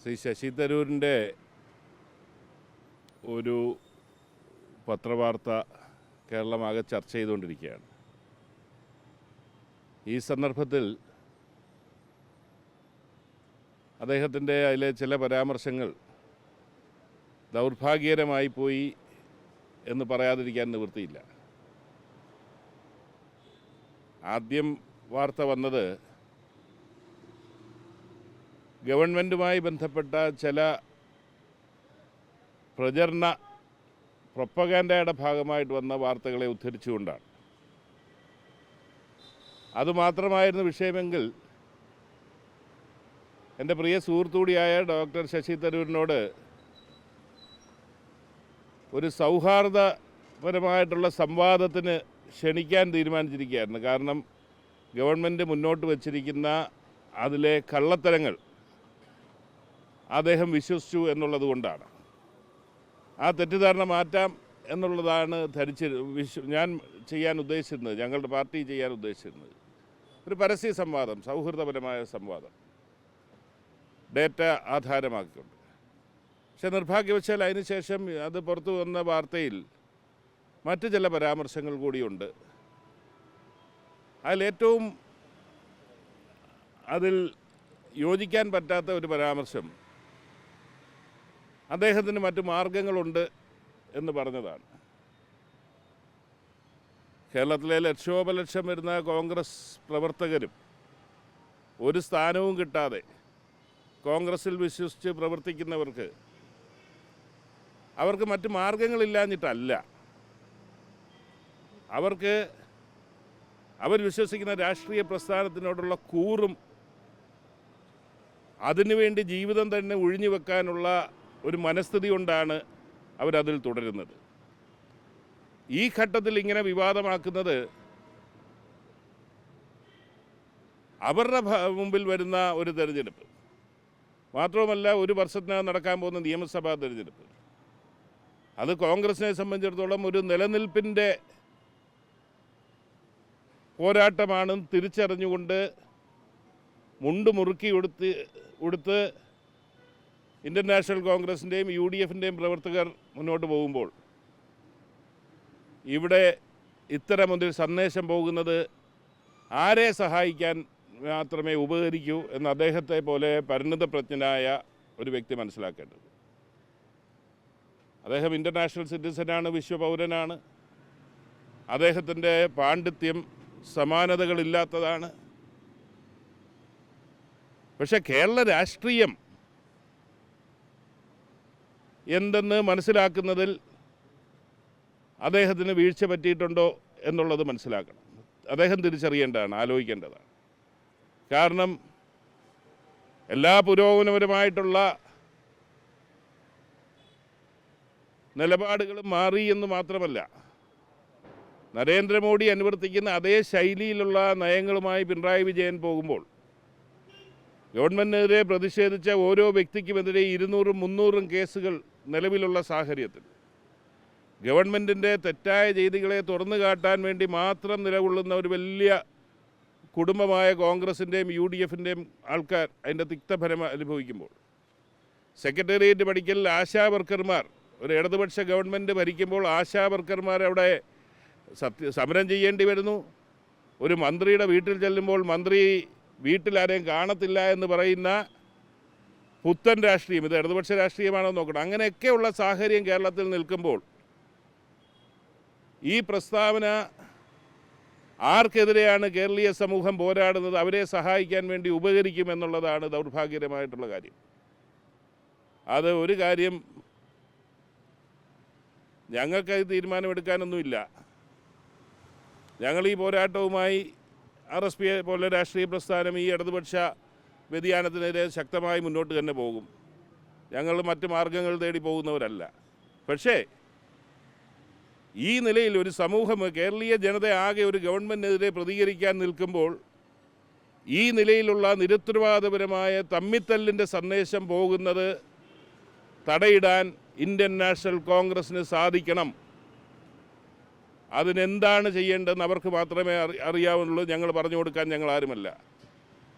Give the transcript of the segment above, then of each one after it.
ശ്രീ ശശി തരൂരിൻ്റെ ഒരു പത്രവാർത്ത കേരളമാകെ ചർച്ച ചെയ്തുകൊണ്ടിരിക്കുകയാണ്. ഈ സന്ദർഭത്തിൽ അദ്ദേഹത്തിൻ്റെ അതിലെ ചില പരാമർശങ്ങൾ ദൗർഭാഗ്യകരമായി പോയി എന്ന് പറയാതിരിക്കാൻ നിവൃത്തിയില്ല. ആദ്യം വാർത്ത വന്നത് ഗവൺമെൻറ്റുമായി ബന്ധപ്പെട്ട ചില പ്രൊപ്പഗാൻഡയുടെ ഭാഗമായിട്ട് വന്ന വാർത്തകളെ ഉദ്ധരിച്ചുകൊണ്ടാണ്. അതുമാത്രമായിരുന്നു വിഷയമെങ്കിൽ എൻ്റെ പ്രിയ സുഹൃത്തുകൂടിയായ ഡോക്ടർ ശശി തരൂരിനോട് ഒരു സൗഹാർദ്ദപരമായിട്ടുള്ള സംവാദത്തിന് ക്ഷണിക്കാൻ തീരുമാനിച്ചിരിക്കുകയായിരുന്നു. കാരണം ഗവൺമെൻറ് മുന്നോട്ട് വച്ചിരിക്കുന്ന അതിലെ കള്ളത്തരങ്ങൾ അദ്ദേഹം വിശ്വസിച്ചു എന്നുള്ളത് കൊണ്ടാണ്. ആ തെറ്റിദ്ധാരണ മാറ്റാം എന്നുള്ളതാണ് ഞാൻ ചെയ്യാൻ ഉദ്ദേശിച്ചിരുന്നത്, ഞങ്ങളുടെ പാർട്ടി ചെയ്യാൻ ഉദ്ദേശിച്ചിരുന്നത്. ഒരു പരസ്യ സംവാദം, സൗഹൃദപരമായ സംവാദം, ഡേറ്റ ആധാരമാക്കിക്കൊണ്ട്. പക്ഷെ നിർഭാഗ്യവശാൽ അതിനുശേഷം അത് പുറത്തു വന്ന വാർത്തയിൽ മറ്റ് ചില പരാമർശങ്ങൾ കൂടിയുണ്ട്. അതിൽ യോജിക്കാൻ പറ്റാത്ത ഒരു പരാമർശം അദ്ദേഹത്തിന് മറ്റു മാർഗങ്ങളുണ്ട് എന്ന് പറഞ്ഞതാണ്. കേരളത്തിലെ ലക്ഷോപലക്ഷം വരുന്ന കോൺഗ്രസ് പ്രവർത്തകരും ഒരു സ്ഥാനവും കിട്ടാതെ കോൺഗ്രസിൽ വിശ്വസിച്ച് പ്രവർത്തിക്കുന്നവർക്ക് അവർക്ക് മറ്റു മാർഗങ്ങളില്ലാഞ്ഞിട്ടല്ല, അവർ വിശ്വസിക്കുന്ന രാഷ്ട്രീയ പ്രസ്ഥാനത്തിനോടുള്ള കൂറും അതിനുവേണ്ടി ജീവിതം തന്നെ ഒഴിഞ്ഞു വെക്കാനുള്ള ഒരു മനസ്ഥിതി കൊണ്ടാണ് അവരതിൽ തുടരുന്നത്. ഈ ഘട്ടത്തിൽ ഇങ്ങനെ വിവാദമാക്കുന്നത് അവരുടെ മുമ്പിൽ വരുന്ന ഒരു തെരഞ്ഞെടുപ്പ് മാത്രവുമല്ല, ഒരു വർഷത്തിനകം നടക്കാൻ പോകുന്ന നിയമസഭാ തെരഞ്ഞെടുപ്പ്. അത് കോൺഗ്രസിനെ സംബന്ധിച്ചിടത്തോളം ഒരു നിലനിൽപ്പിൻ്റെ പോരാട്ടമാണെന്ന് തിരിച്ചറിഞ്ഞുകൊണ്ട് മുണ്ട് മുറുക്കി ഉടുത്ത് ഇന്ത്യൻ നാഷണൽ കോൺഗ്രസിൻ്റെയും UDFൻ്റെയും പ്രവർത്തകർ മുന്നോട്ട് പോകുമ്പോൾ ഇവിടെ ഇത്തരമൊരു സന്ദേശം പോകുന്നത് ആരെ സഹായിക്കാൻ മാത്രമേ ഉപകരിക്കൂ എന്ന് അദ്ദേഹത്തെ പോലെ പരിണിതപ്രജ്ഞനായ ഒരു വ്യക്തി മനസ്സിലാക്കേണ്ടത്. അദ്ദേഹം ഇൻ്റർനാഷണൽ സിറ്റിസനാണ്, വിശ്വപൗരനാണ്. അദ്ദേഹത്തിൻ്റെ പാണ്ഡിത്യം സമാനതകളില്ലാത്തതാണ്. പക്ഷെ കേരള രാഷ്ട്രീയം എന്തെന്ന് മനസ്സിലാക്കുന്നതിൽ അദ്ദേഹത്തിന് വീഴ്ച പറ്റിയിട്ടുണ്ടോ എന്നുള്ളത് മനസ്സിലാക്കണം. അദ്ദേഹം തിരിച്ചറിയേണ്ടതാണ്, ആലോചിക്കേണ്ടതാണ്. കാരണം എല്ലാ പുരോഗമനപരമായിട്ടുള്ള നിലപാടുകളും മാറി എന്ന് മാത്രമല്ല, നരേന്ദ്രമോദി അനുവർത്തിക്കുന്ന അതേ ശൈലിയിലുള്ള നയങ്ങളുമായി പിണറായി വിജയൻ പോകുമ്പോൾ ഗവൺമെൻറ്റിനെതിരെ പ്രതിഷേധിച്ച ഓരോ വ്യക്തിക്കുമെതിരെ 200-ഉം 300-ഉം കേസുകൾ നിലവിലുള്ള സാഹചര്യത്തിൽ ഗവൺമെൻറ്റിൻ്റെ തെറ്റായ ചെയ്തികളെ തുറന്നു കാട്ടാൻ വേണ്ടി മാത്രം നിലകൊള്ളുന്ന ഒരു വലിയ കുടുംബമായ കോൺഗ്രസിൻ്റെയും UDFൻ്റെയും ആൾക്കാർ അതിൻ്റെ തിക്തഫലം അനുഭവിക്കുമ്പോൾ, സെക്രട്ടേറിയറ്റ് പഠിക്കൽ ആശാ വർക്കർമാർ, ഒരു ഇടതുപക്ഷ ഗവൺമെൻറ് ഭരിക്കുമ്പോൾ ആശാ വർക്കർമാർ അവിടെ സമരം ചെയ്യേണ്ടി വരുന്നു. ഒരു മന്ത്രിയുടെ വീട്ടിൽ ചെല്ലുമ്പോൾ മന്ത്രി വീട്ടിലാരെയും കാണത്തില്ല എന്ന് പറയുന്ന പുത്തൻ രാഷ്ട്രീയം, ഇത് ഇടതുപക്ഷ രാഷ്ട്രീയമാണോ നോക്കണം. അങ്ങനെയൊക്കെയുള്ള സാഹചര്യം കേരളത്തിൽ നിൽക്കുമ്പോൾ ഈ പ്രസ്താവന ആർക്കെതിരെയാണ് കേരളീയ സമൂഹം പോരാടുന്നത്, അവരെ സഹായിക്കാൻ വേണ്ടി ഉപകരിക്കുമെന്നുള്ളതാണ് ദൗർഭാഗ്യകരമായിട്ടുള്ള കാര്യം. അത് ഒരു കാര്യം, ഞങ്ങൾക്കത് തീരുമാനമെടുക്കാനൊന്നുമില്ല. ഞങ്ങൾ ഈ പോരാട്ടവുമായി RSP പോലെ രാഷ്ട്രീയ പ്രസ്ഥാനം ഈ ഇടതുപക്ഷ വ്യതിയാനത്തിനെതിരെ ശക്തമായി മുന്നോട്ട് തന്നെ പോകും. ഞങ്ങൾ മറ്റ് മാർഗങ്ങൾ തേടി പോകുന്നവരല്ല. പക്ഷേ ഈ നിലയിൽ ഒരു സമൂഹം, കേരളീയ ജനത ആകെ ഒരു ഗവൺമെൻറ്റിനെതിരെ പ്രതികരിക്കാൻ നിൽക്കുമ്പോൾ ഈ നിലയിലുള്ള നിരുത്തരവാദപരമായ തമ്മിത്തല്ലിൻ്റെ സന്ദേശം പോകുന്നത് തടയിടാൻ ഇന്ത്യൻ നാഷണൽ കോൺഗ്രസിന് സാധിക്കണം. അതിനെന്താണ് ചെയ്യേണ്ടതെന്ന് അവർക്ക് മാത്രമേ അറിയാവുന്നുള്ളൂ. ഞങ്ങൾ പറഞ്ഞു കൊടുക്കാൻ ഞങ്ങൾ ആരുമല്ല.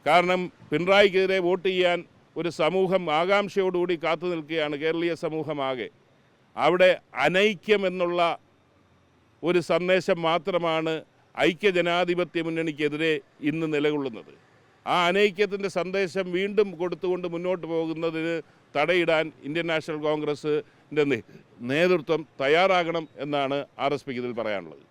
കാരണം പിണറായിക്കെതിരെ വോട്ട് ചെയ്യാൻ ഒരു സമൂഹം ആകാംക്ഷയോടുകൂടി കാത്തു നിൽക്കുകയാണ്, കേരളീയ സമൂഹമാകെ. അവിടെ അനൈക്യം എന്നുള്ള ഒരു സന്ദേശം മാത്രമാണ് ഐക്യജനാധിപത്യ മുന്നണിക്കെതിരെ ഇന്ന് നിലകൊള്ളുന്നത്. ആ അനൈക്യത്തിൻ്റെ സന്ദേശം വീണ്ടും കൊടുത്തുകൊണ്ട് മുന്നോട്ട് പോകുന്നതിന് തടയിടാൻ ഇന്ത്യൻ നാഷണൽ കോൺഗ്രസിൻ്റെ നേതൃത്വം തയ്യാറാകണം എന്നാണ് RSPക്ക് ഇതിൽ പറയാനുള്ളത്.